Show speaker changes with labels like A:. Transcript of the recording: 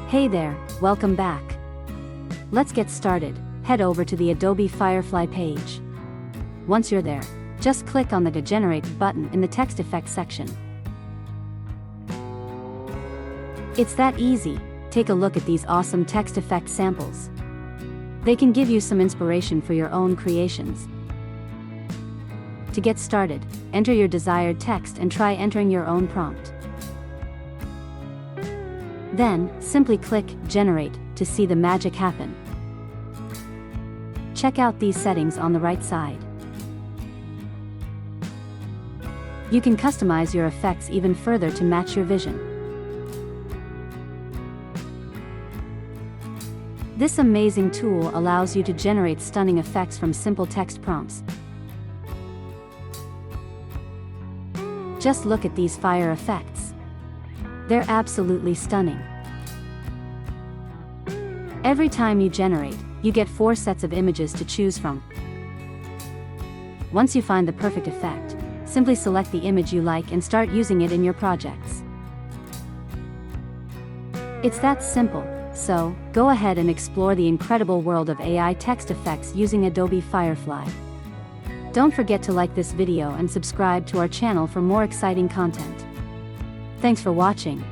A: Hey there, welcome back. Let's get started. Head over to the Adobe Firefly page. Once you're there, just click on the Generate button in the text effects section. It's that easy. Take a look at these awesome text effect samples. They can give you some inspiration for your own creations. To get started, enter your desired text and try entering your own prompt. Then, simply click Generate to see the magic happen. Check out these settings on the right side. You can customize your effects even further to match your vision. This amazing tool allows you to generate stunning effects from simple text prompts. Just look at these fire effects. They're absolutely stunning. Every time you generate, you get 4 sets of images to choose from. Once you find the perfect effect, simply select the image you like and start using it in your projects. It's that simple, so go ahead and explore the incredible world of AI text effects using Adobe Firefly. Don't forget to like this video and subscribe to our channel for more exciting content. Thanks for watching.